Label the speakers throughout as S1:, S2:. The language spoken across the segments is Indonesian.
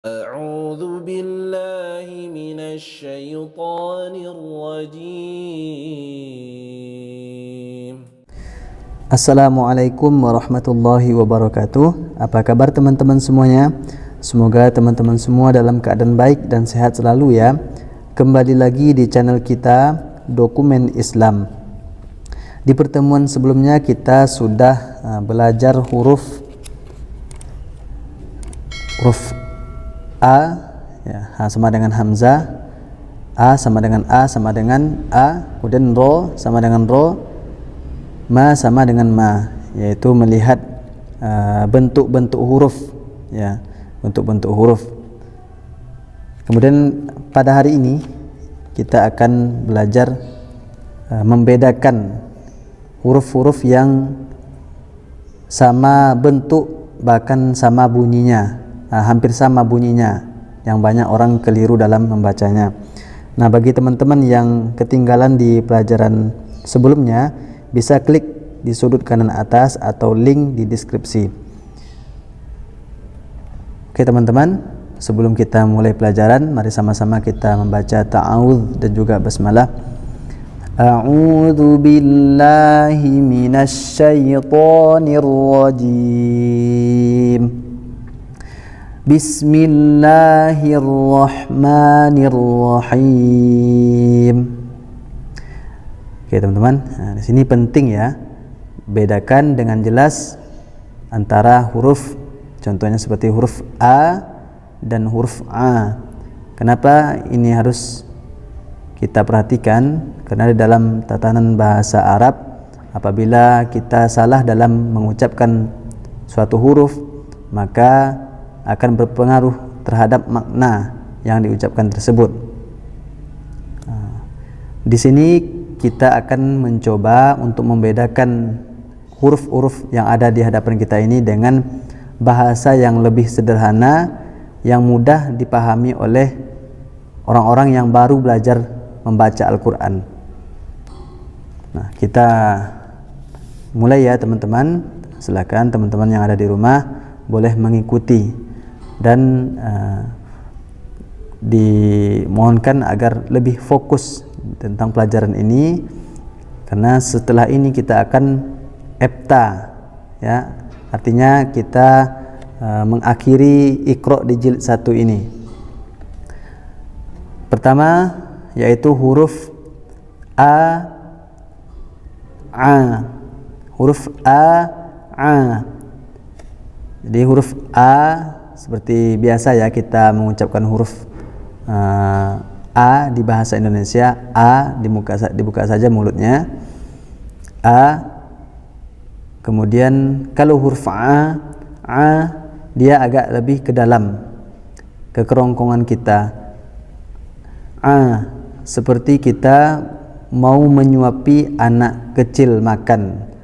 S1: أعوذ بالله من الشيطان الرجيم.
S2: Assalamualaikum warahmatullahi wabarakatuh. Apa kabar teman-teman semuanya? Semoga teman-teman semua dalam keadaan baik dan sehat selalu ya. Kembali lagi di channel kita Dokumen Islam. Di pertemuan sebelumnya kita sudah belajar huruf A ya, sama dengan hamzah, A sama dengan A sama dengan A, kemudian ro sama dengan ro, ma sama dengan ma, yaitu melihat bentuk-bentuk huruf ya, bentuk-bentuk huruf. Kemudian pada hari ini kita akan belajar membedakan huruf-huruf yang sama bentuk bahkan sama bunyinya, hampir sama bunyinya, yang banyak orang keliru dalam membacanya. Nah, bagi teman-teman yang ketinggalan di pelajaran sebelumnya, bisa klik di sudut kanan atas atau link di deskripsi. Oke teman-teman, sebelum kita mulai pelajaran, mari sama-sama kita membaca ta'awudz dan juga basmalah. A'udzu billahi minasy syaithanir rajim. Bismillahirrahmanirrahim. Oke teman-teman, nah, di sini penting ya, bedakan dengan jelas antara huruf, contohnya seperti huruf A dan huruf A. Kenapa ini harus kita perhatikan? Karena di dalam tatanan bahasa Arab, apabila kita salah dalam mengucapkan suatu huruf, maka akan berpengaruh terhadap makna yang diucapkan tersebut. Di sini kita akan mencoba untuk membedakan huruf-huruf yang ada di hadapan kita ini dengan bahasa yang lebih sederhana, yang mudah dipahami oleh orang-orang yang baru belajar membaca Al-Quran. Nah, kita mulai ya teman-teman. Silakan teman-teman yang ada di rumah boleh mengikuti, dan dimohonkan agar lebih fokus tentang pelajaran ini, karena setelah ini kita akan epta ya, artinya kita mengakhiri Iqra di jilid 1 ini. Pertama yaitu huruf A, huruf A. Jadi huruf A seperti biasa ya, kita mengucapkan huruf A di bahasa Indonesia. A dibuka saja mulutnya, A. Kemudian kalau huruf A dia agak lebih ke dalam, ke kerongkongan kita. A seperti kita mau menyuapi anak kecil makan.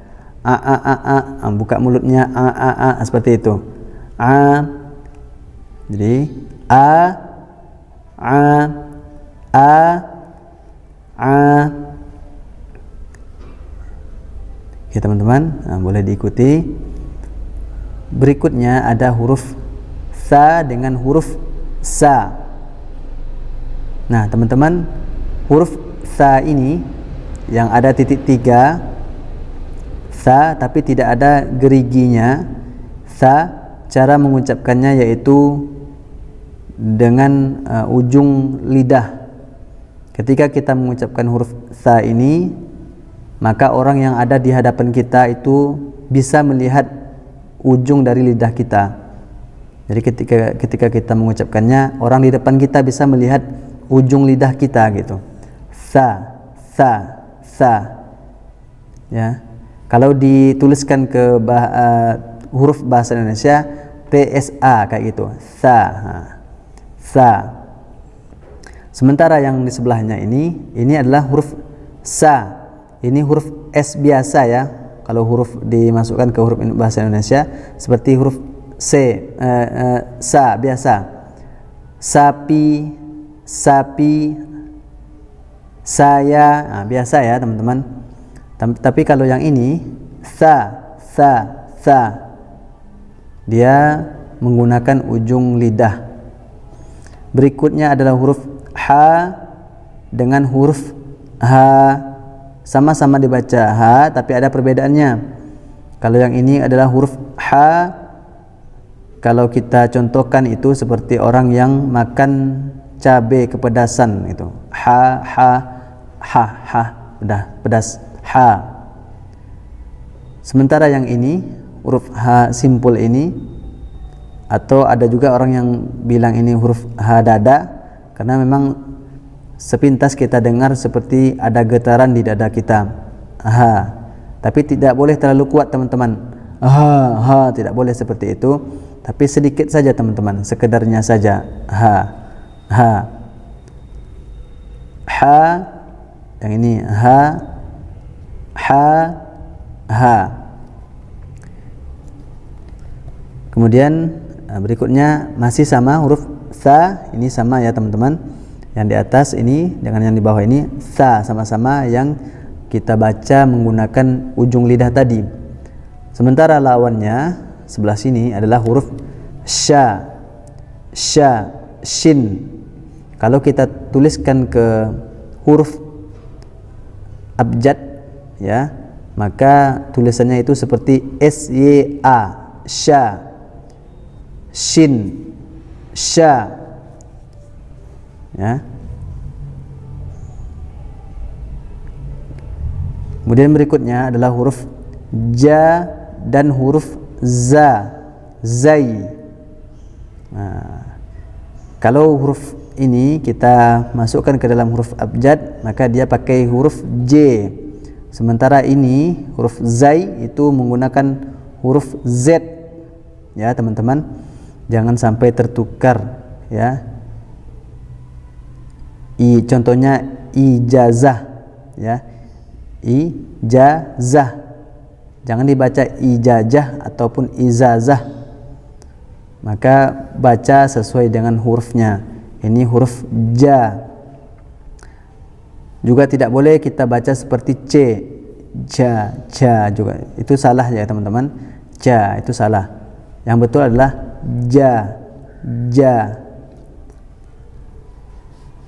S2: Buka mulutnya, seperti itu. Jadi A. Oke teman-teman, boleh diikuti. Berikutnya ada huruf Sa dengan huruf Sa. Nah teman-teman, huruf Sa ini yang ada titik 3, Sa tapi tidak ada geriginya. Sa, cara mengucapkannya yaitu dengan ujung lidah. Ketika kita mengucapkan huruf Sa ini, maka orang yang ada di hadapan kita itu bisa melihat ujung dari lidah kita. Jadi ketika kita mengucapkannya, orang di depan kita bisa melihat ujung lidah kita gitu. Sa ya. Kalau dituliskan ke huruf bahasa Indonesia, TSA kayak gitu, sa. Sementara yang di sebelahnya ini adalah huruf Sa. Ini huruf S biasa ya. Kalau huruf dimasukkan ke huruf bahasa Indonesia seperti huruf C, Sa biasa. Sapi, saya, biasa ya teman-teman. Tapi kalau yang ini Sa, dia menggunakan ujung lidah. Berikutnya adalah huruf ha dengan huruf ha, sama-sama dibaca ha tapi ada perbedaannya. Kalau yang ini adalah huruf ha, kalau kita contohkan itu seperti orang yang makan cabai kepedasan itu. Ha ha ha ha, udah pedas ha. Sementara yang ini huruf ha simpul ini, atau ada juga orang yang bilang ini huruf ha dada, karena memang sepintas kita dengar seperti ada getaran di dada kita. Ha. Tapi tidak boleh terlalu kuat teman-teman. Ha, tidak boleh seperti itu. Tapi sedikit saja teman-teman, sekedarnya saja. Ha. Ha. Ha. Yang ini ha. Ha. Ha. Kemudian berikutnya masih sama huruf sa, ini sama ya teman-teman. Yang di atas ini dengan yang di bawah ini sa, sama-sama yang kita baca menggunakan ujung lidah tadi. Sementara lawannya sebelah sini adalah huruf sya, sya, shin. Kalau kita tuliskan ke huruf abjad ya, maka tulisannya itu seperti SYA, sya, shin, sya ya. Kemudian berikutnya adalah huruf ja dan huruf za, zai. Nah, kalau huruf ini kita masukkan ke dalam huruf abjad, maka dia pakai huruf j. Sementara ini huruf zai itu menggunakan huruf z ya teman-teman. Jangan sampai tertukar ya. Contohnya ijazah ya, ijazah, jangan dibaca ijajah ataupun izazah, maka baca sesuai dengan hurufnya. Ini huruf ja. Juga tidak boleh kita baca seperti c, ja, ja juga, itu salah ya teman-teman. Ja itu salah, yang betul adalah ja, ja.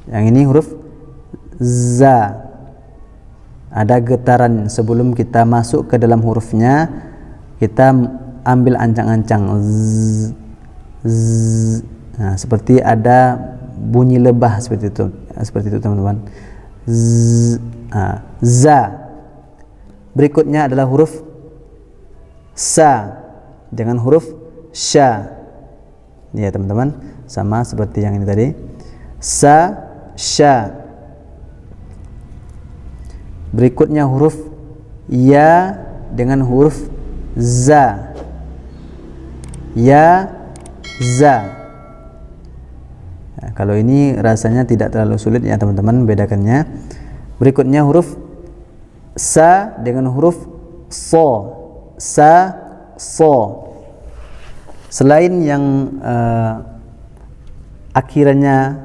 S2: Yang ini huruf za, ada getaran sebelum kita masuk ke dalam hurufnya, kita ambil ancang-ancang z, z. Nah, seperti ada bunyi lebah seperti itu teman-teman. Z, za. Berikutnya adalah huruf sa dengan huruf sya ya teman-teman, sama seperti yang ini tadi, sa, sya. Berikutnya huruf ya dengan huruf za, ya, za. Nah, kalau ini rasanya tidak terlalu sulit ya teman-teman bedakannya. Berikutnya huruf sa dengan huruf so, sa, so. Selain yang akhirannya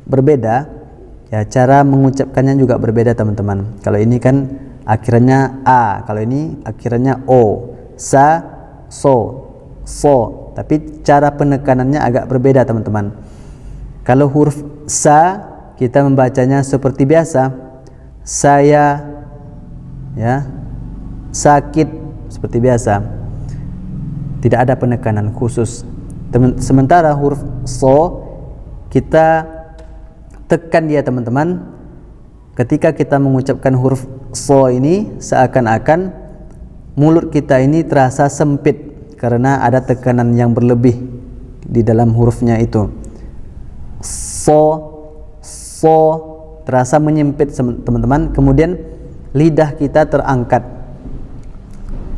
S2: berbeda ya, cara mengucapkannya juga berbeda teman-teman. Kalau ini kan akhirannya a, kalau ini akhirannya o. Sa, so, so. Tapi cara penekanannya agak berbeda teman-teman. Kalau huruf sa kita membacanya seperti biasa, saya ya, sakit, seperti biasa, tidak ada penekanan khusus. Sementara huruf so kita tekan dia teman-teman. Ketika kita mengucapkan huruf so ini, seakan-akan mulut kita ini terasa sempit karena ada tekanan yang berlebih di dalam hurufnya itu. So, so terasa menyempit teman-teman. Kemudian lidah kita terangkat.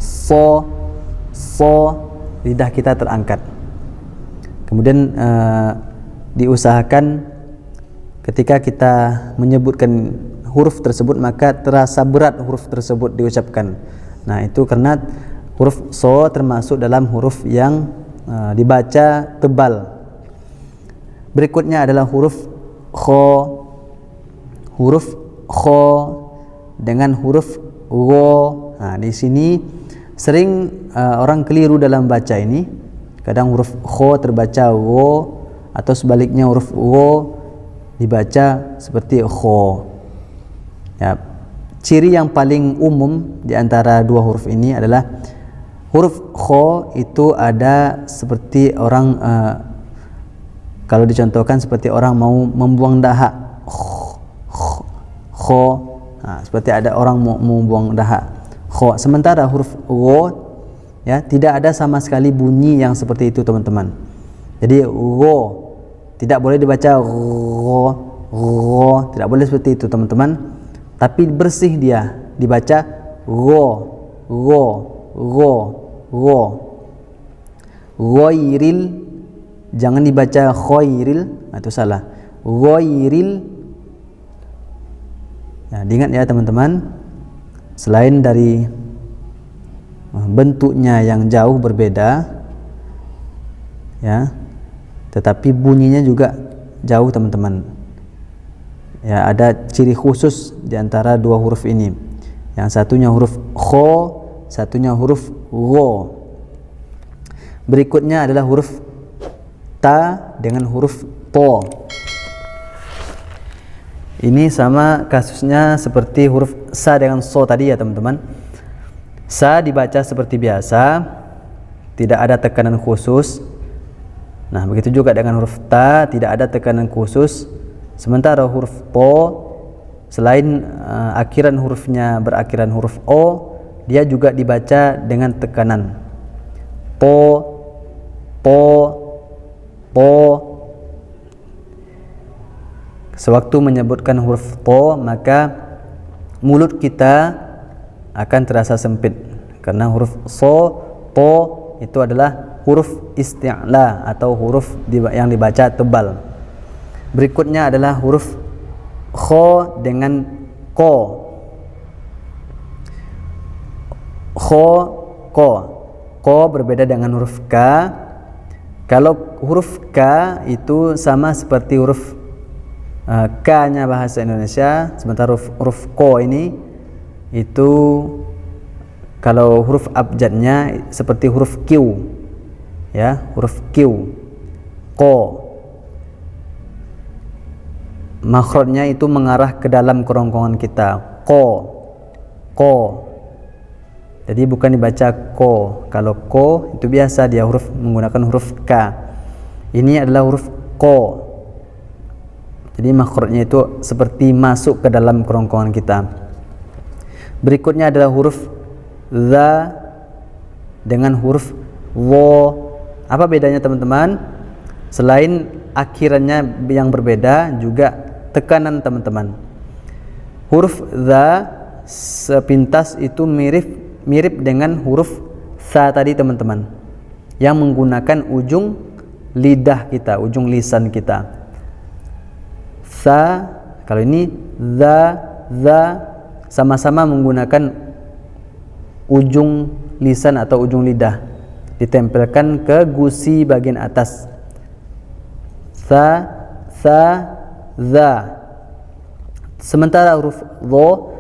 S2: So, so, lidah kita terangkat. Kemudian diusahakan ketika kita menyebutkan huruf tersebut, maka terasa berat huruf tersebut diucapkan. Nah, itu karena huruf so termasuk dalam huruf yang dibaca tebal. Berikutnya adalah huruf kho. Huruf kho dengan huruf wo. Nah, di sini sering orang keliru dalam baca ini. Kadang huruf kho terbaca wo atau sebaliknya huruf gho dibaca seperti kho. Ya, ciri yang paling umum di antara dua huruf ini adalah huruf kho itu ada seperti orang kalau dicontohkan seperti orang mau membuang dahak. Kho, nah, seperti ada orang mau membuang dahak. Kho. Sementara huruf gho ya tidak ada sama sekali bunyi yang seperti itu teman-teman. Jadi gho tidak boleh dibaca gho, tidak boleh seperti itu teman-teman. Tapi bersih dia, dibaca gho, gho, gho, gho. Ghairil, jangan dibaca khairil, itu salah. Ghairil. Ya, diingat ya teman-teman, selain dari bentuknya yang jauh berbeda, ya, tetapi bunyinya juga jauh teman-teman. Ya, ada ciri khusus di antara dua huruf ini. Yang satunya huruf kho, satunya huruf gho. Berikutnya adalah huruf ta dengan huruf to. Ini sama kasusnya seperti huruf sa dengan so tadi ya teman-teman. Sa dibaca seperti biasa, tidak ada tekanan khusus. Nah, begitu juga dengan huruf ta, tidak ada tekanan khusus. Sementara huruf to, selain akhiran hurufnya berakhiran huruf o, dia juga dibaca dengan tekanan. To, to, to. Sewaktu menyebutkan huruf to, maka mulut kita akan terasa sempit karena huruf so, to itu adalah huruf isti'la atau huruf yang dibaca tebal. Berikutnya adalah huruf kho dengan ko. Kho, ko. Ko berbeda dengan huruf k. Kalau huruf k itu sama seperti huruf k-nya bahasa Indonesia, sementara huruf ko ini itu kalau huruf abjadnya seperti huruf q. Ya, huruf q. Ko. Makhrajnya itu mengarah ke dalam kerongkongan kita. Ko, ko. Jadi bukan dibaca ko. Kalau ko itu biasa dia huruf menggunakan huruf k. Ini adalah huruf ko. Jadi makhrajnya itu seperti masuk ke dalam kerongkongan kita. Berikutnya adalah huruf za dengan huruf wo. Apa bedanya teman-teman? Selain akhirannya yang berbeda, juga tekanan teman-teman. Huruf za sepintas itu mirip dengan huruf sa tadi teman-teman, yang menggunakan ujung lidah kita, ujung lisan kita. Sa, kalau ini za sama-sama menggunakan ujung lisan atau ujung lidah, ditempelkan ke gusi bagian atas. Sa, za. Sementara huruf dho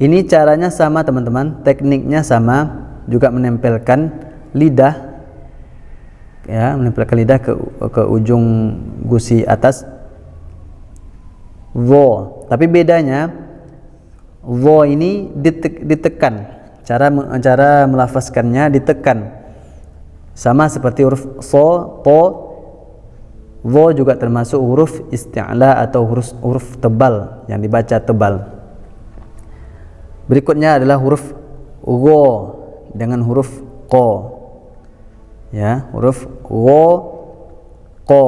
S2: ini caranya sama teman-teman, tekniknya sama, juga menempelkan lidah, ya, menempelkan lidah ke ujung gusi atas. Dho, tapi bedanya dho ini ditekan, cara melafazkannya ditekan, sama seperti huruf so, to. Dho juga termasuk huruf isti'la atau huruf tebal yang dibaca tebal. Berikutnya adalah huruf gho dengan huruf ko. Ya, huruf gho, ko.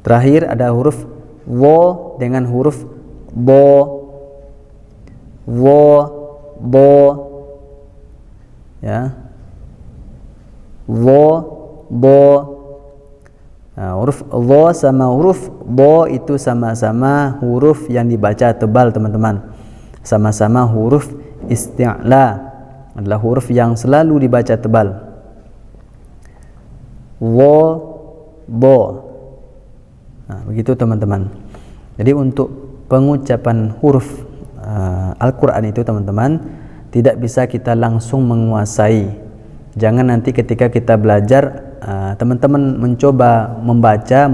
S2: Terakhir ada huruf wo dengan huruf bo. Wo, bo. Ya. Wo, bo. Nah, huruf wo sama huruf bo itu sama-sama huruf yang dibaca tebal teman-teman. Sama-sama huruf isti'la, adalah huruf yang selalu dibaca tebal. Wo, bo. Nah, begitu teman-teman. Jadi untuk pengucapan huruf Al-Quran itu teman-teman tidak bisa kita langsung menguasai. Jangan nanti ketika kita belajar teman-teman mencoba membaca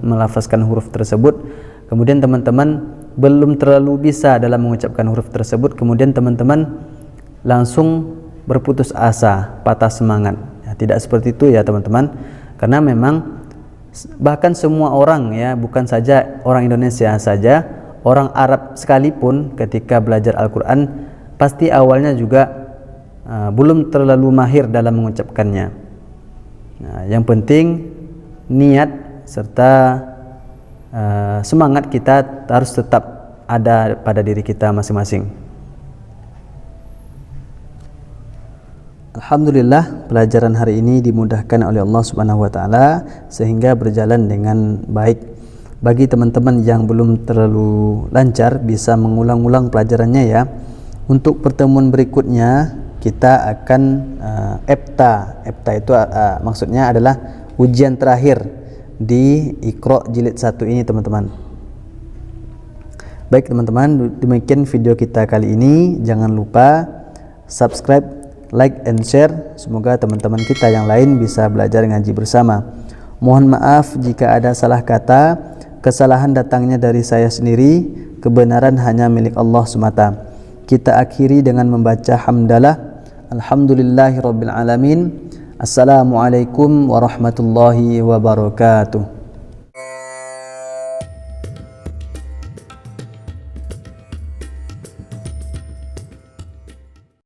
S2: melafazkan huruf tersebut, kemudian teman-teman belum terlalu bisa dalam mengucapkan huruf tersebut, kemudian teman-teman langsung berputus asa, patah semangat. Ya, tidak seperti itu ya teman-teman, karena memang bahkan semua orang ya, bukan saja orang Indonesia saja, orang Arab sekalipun ketika belajar Al-Quran pasti awalnya juga belum terlalu mahir dalam mengucapkannya. Nah, yang penting niat serta semangat kita harus tetap ada pada diri kita masing-masing. Alhamdulillah, pelajaran hari ini dimudahkan oleh Allah Subhanahu wa taala sehingga berjalan dengan baik. Bagi teman-teman yang belum terlalu lancar bisa mengulang-ulang pelajarannya ya. Untuk pertemuan berikutnya kita akan EPTA. EPTA itu maksudnya adalah ujian terakhir di Iqra jilid 1 ini teman-teman. Baik teman-teman, demikian video kita kali ini. Jangan lupa subscribe, like and share. Semoga teman-teman kita yang lain bisa belajar ngaji bersama. Mohon maaf jika ada salah kata. Kesalahan datangnya dari saya sendiri, kebenaran hanya milik Allah semata. Kita akhiri dengan membaca hamdalah. Alhamdulillahirabbil alamin. Assalamualaikum warahmatullahi wabarakatuh.